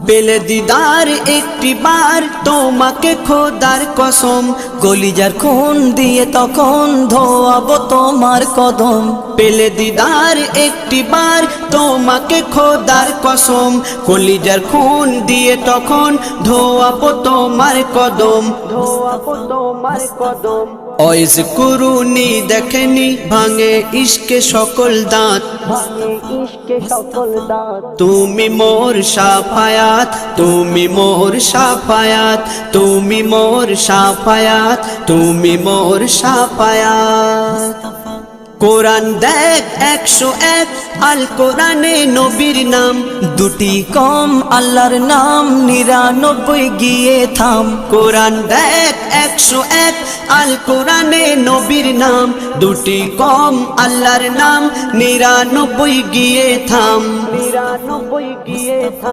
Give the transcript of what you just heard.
পেলে দিদার একটি বার তোমাকে খোদার কসম, কলিজার খুন দিয়ে তখন ধোয়াবো তোমার কদম। পেলে দিদার একটি বার তোমাকে খোদার কসম, কলিজার খুন দিয়ে তখন ধোয়াবো তোমার কদম, ধোয়াবো তোমার কদম। ওয়াইজ কুরুনি দেখেনি ভাঙে ইশকে সকল দাঁত, ভাঙে ইশকে সকল দাঁত। তুমি মোর শাফায়াত, তুমি মোর শাফায়াত, তুমি মোর শাফায়াত, তুমি মোর শাফায়াত। কোরআন দেখ 101 আল কোরআনে নবীর নাম, দুটি কম আল্লাহর নাম 99 গিয়ে থাম। কোরআন দেখ 101 আল কোরআনে নবীর নাম, দুটি কম আল্লাহর নাম 99 গিয়ে থাম, 99 গিয়ে থাম।